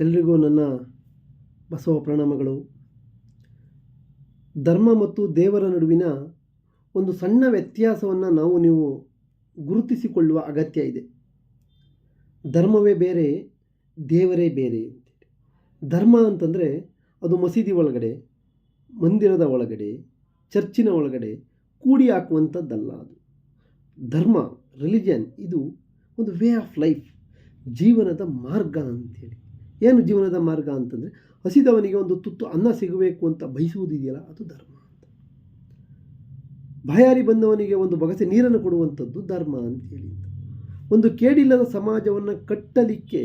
ಎಲ್ರಿಗೂ ನನ್ನ ಬಸವ ಪ್ರಣಾಮಗಳು. ಧರ್ಮ ಮತ್ತು ದೇವರ ನಡುವಿನ ಒಂದು ಸಣ್ಣ ವ್ಯತ್ಯಾಸವನ್ನು ನೀವು ಗುರುತಿಸಿಕೊಳ್ಳುವ ಅಗತ್ಯ ಇದೆ. ಧರ್ಮವೇ ಬೇರೆ, ದೇವರೇ ಬೇರೆ ಅಂತೇಳಿ. ಧರ್ಮ ಅಂತಂದರೆ ಅದು ಮಸೀದಿ ಒಳಗಡೆ, ಮಂದಿರದ ಒಳಗಡೆ, ಚರ್ಚಿನ ಒಳಗಡೆ ಕೂಡಿ ಹಾಕುವಂಥದ್ದಲ್ಲ. ಅದು ಧರ್ಮ, ರಿಲಿಜನ್ ಇದು ಒಂದು ವೇ ಆಫ್ ಲೈಫ್, ಜೀವನದ ಮಾರ್ಗ ಅಂಥೇಳಿ. ಏನು ಜೀವನದ ಮಾರ್ಗ ಅಂತಂದರೆ, ಹಸಿದವನಿಗೆ ಒಂದು ತುತ್ತು ಅನ್ನ ಸಿಗಬೇಕು ಅಂತ ಬಯಸುವುದಿದೆಯಲ್ಲ, ಅದು ಧರ್ಮ ಅಂತ. ಬಾಯಾರಿ ಬಂದವನಿಗೆ ಒಂದು ಬಗಸೆ ನೀರನ್ನು ಕೊಡುವಂಥದ್ದು ಧರ್ಮ ಅಂತೇಳಿ. ಒಂದು ಕೇಡಿಲ್ಲದ ಸಮಾಜವನ್ನು ಕಟ್ಟಲಿಕ್ಕೆ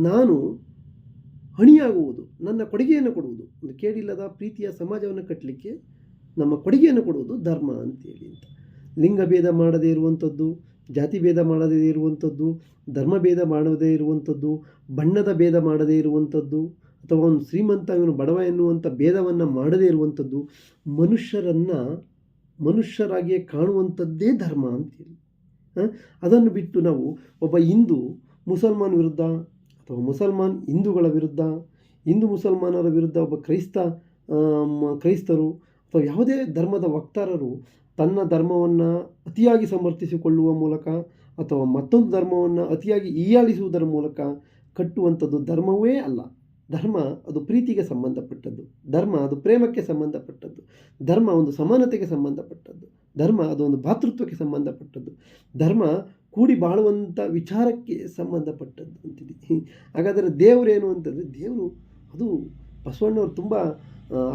ನಾನು ಹಣಿಯಾಗುವುದು, ನನ್ನ ಕೊಡುಗೆಯನ್ನು ಕೊಡುವುದು, ಒಂದು ಕೇಡಿಲ್ಲದ ಪ್ರೀತಿಯ ಸಮಾಜವನ್ನು ಕಟ್ಟಲಿಕ್ಕೆ ನಮ್ಮ ಕೊಡುಗೆಯನ್ನು ಕೊಡುವುದು ಧರ್ಮ ಅಂತೇಳಿ ಅಂತ. ಲಿಂಗಭೇದ ಮಾಡದೇ ಇರುವಂಥದ್ದು, ಜಾತಿ ಭೇದ ಮಾಡದೇ ಇರುವಂಥದ್ದು, ಧರ್ಮ ಭೇದ ಮಾಡದೇ ಇರುವಂಥದ್ದು, ಬಣ್ಣದ ಭೇದ ಮಾಡದೇ ಇರುವಂಥದ್ದು, ಅಥವಾ ಒಂದು ಶ್ರೀಮಂತ ಇವನು ಬಡವ ಎನ್ನುವಂಥ ಭೇದವನ್ನು ಮಾಡದೇ ಇರುವಂಥದ್ದು, ಮನುಷ್ಯರಾಗಿಯೇ ಕಾಣುವಂಥದ್ದೇ ಧರ್ಮ ಅಂತೇಳಿ. ಅದನ್ನು ಬಿಟ್ಟು ನಾವು ಒಬ್ಬ ಹಿಂದೂ ಮುಸಲ್ಮಾನ್ ವಿರುದ್ಧ, ಅಥವಾ ಮುಸಲ್ಮಾನ್ ಹಿಂದೂಗಳ ವಿರುದ್ಧ, ಹಿಂದೂ ಮುಸಲ್ಮಾನರ ವಿರುದ್ಧ ಒಬ್ಬ ಕ್ರೈಸ್ತರು ಅಥವಾ ಯಾವುದೇ ಧರ್ಮದ ವಕ್ತಾರರು ತನ್ನ ಧರ್ಮವನ್ನು ಅತಿಯಾಗಿ ಸಮರ್ಥಿಸಿಕೊಳ್ಳುವ ಮೂಲಕ ಅಥವಾ ಮತ್ತೊಂದು ಧರ್ಮವನ್ನು ಅತಿಯಾಗಿ ಹೀಯಾಳಿಸುವುದರ ಮೂಲಕ ಕಟ್ಟುವಂಥದ್ದು ಧರ್ಮವೇ ಅಲ್ಲ. ಧರ್ಮ ಅದು ಪ್ರೀತಿಗೆ ಸಂಬಂಧಪಟ್ಟದ್ದು, ಧರ್ಮ ಅದು ಪ್ರೇಮಕ್ಕೆ ಸಂಬಂಧಪಟ್ಟದ್ದು, ಧರ್ಮ ಒಂದು ಸಮಾನತೆಗೆ ಸಂಬಂಧಪಟ್ಟದ್ದು, ಧರ್ಮ ಅದು ಒಂದು ಭಾತೃತ್ವಕ್ಕೆ ಸಂಬಂಧಪಟ್ಟದ್ದು, ಧರ್ಮ ಕೂಡಿ ಬಾಳುವಂಥ ವಿಚಾರಕ್ಕೆ ಸಂಬಂಧಪಟ್ಟದ್ದು ಅಂತಿದೆ. ಹಾಗಾದರೆ ದೇವರೇನು ಅಂತಂದರೆ, ದೇವರು ಅದು ಬಸವಣ್ಣವರು ತುಂಬ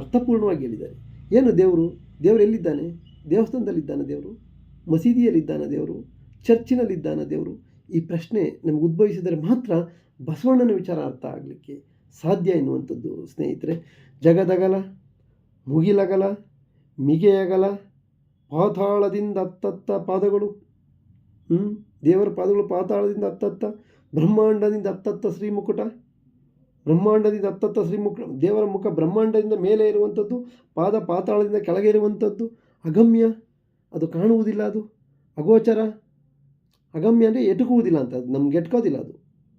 ಅರ್ಥಪೂರ್ಣವಾಗಿ ಹೇಳಿದ್ದಾರೆ. ಏನು ದೇವರು? ದೇವರು ಎಲ್ಲಿದ್ದಾನೆ? ದೇವಸ್ಥಾನದಲ್ಲಿದ್ದಾನೆ ದೇವರು? ಮಸೀದಿಯಲ್ಲಿದ್ದಾನೆ ದೇವರು? ಚರ್ಚಿನಲ್ಲಿದ್ದಾನ ದೇವರು? ಈ ಪ್ರಶ್ನೆ ನಮಗೆ ಉದ್ಭವಿಸಿದರೆ ಮಾತ್ರ ಬಸವಣ್ಣನ ವಿಚಾರ ಅರ್ಥ ಆಗಲಿಕ್ಕೆ ಸಾಧ್ಯ ಎನ್ನುವಂಥದ್ದು ಸ್ನೇಹಿತರೆ. ಜಗದಗಲ, ಮುಗಿಲಗಲ, ಮಿಗೆಯಗಲ, ಪಾತಾಳದಿಂದ ಹತ್ತತ್ತ ಪಾದಗಳು, ದೇವರ ಪಾದಗಳು ಪಾತಾಳದಿಂದ ಹತ್ತತ್ತ, ಬ್ರಹ್ಮಾಂಡದಿಂದ ಹತ್ತತ್ತ ಶ್ರೀಮುಕುಟ, ಬ್ರಹ್ಮಾಂಡದಿಂದ ಹತ್ತತ್ತ ಶ್ರೀಮುಕುಟ. ದೇವರ ಮುಖ ಬ್ರಹ್ಮಾಂಡದಿಂದ ಮೇಲೆ ಇರುವಂಥದ್ದು, ಪಾದ ಪಾತಾಳದಿಂದ ಕೆಳಗೆ ಇರುವಂಥದ್ದು, ಅಗಮ್ಯ, ಅದು ಕಾಣುವುದಿಲ್ಲ, ಅದು ಅಗೋಚರ. ಅಗಮ್ಯ ಅಂದರೆ ಎಟುಕುವುದಿಲ್ಲ ಅಂತ, ಅದು ನಮ್ಗೆ ಎಟ್ಕೋದಿಲ್ಲ, ಅದು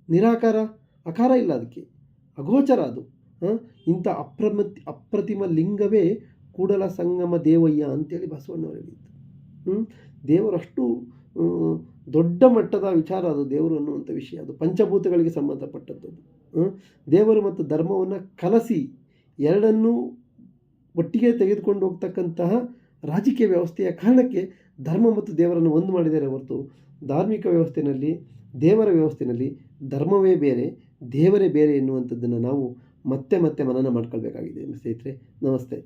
ನಿರಾಕಾರ, ಆಕಾರ ಇಲ್ಲ ಅದಕ್ಕೆ, ಅಗೋಚರ ಅದು. ಇಂಥ ಅಪ್ರತಿಮ ಲಿಂಗವೇ ಕೂಡಲ ಸಂಗಮ ದೇವಯ್ಯ ಅಂತೇಳಿ ಬಸವಣ್ಣವರು ಹೇಳಿದ್ದು. ದೇವರು ಅಷ್ಟು ದೊಡ್ಡ ಮಟ್ಟದ ವಿಚಾರ ಅದು, ದೇವರು ಅನ್ನುವಂಥ ವಿಷಯ. ಅದು ಪಂಚಭೂತಗಳಿಗೆ ಸಂಬಂಧಪಟ್ಟದ್ದು. ದೇವರು ಮತ್ತು ಧರ್ಮವನ್ನು ಕಲಸಿ ಎರಡನ್ನೂ ಒಟ್ಟಿಗೆ ತೆಗೆದುಕೊಂಡು ಹೋಗ್ತಕ್ಕಂತಹ ರಾಜಕೀಯ ವ್ಯವಸ್ಥೆಯ ಕಾರಣಕ್ಕೆ ಧರ್ಮ ಮತ್ತು ದೇವರನ್ನು ಒಂದು ಮಾಡಿದರೆ ಹೊರತು, ಧಾರ್ಮಿಕ ವ್ಯವಸ್ಥೆಯಲ್ಲಿ, ದೇವರ ವ್ಯವಸ್ಥೆಯಲ್ಲಿ ಧರ್ಮವೇ ಬೇರೆ, ದೇವರೇ ಬೇರೆ ಎನ್ನುವಂಥದ್ದನ್ನು ನಾವು ಮತ್ತೆ ಮನನ ಮಾಡ್ಕೊಳ್ಬೇಕಾಗಿದೆ ಸ್ನೇಹಿತರೆ. ನಮಸ್ತೆ.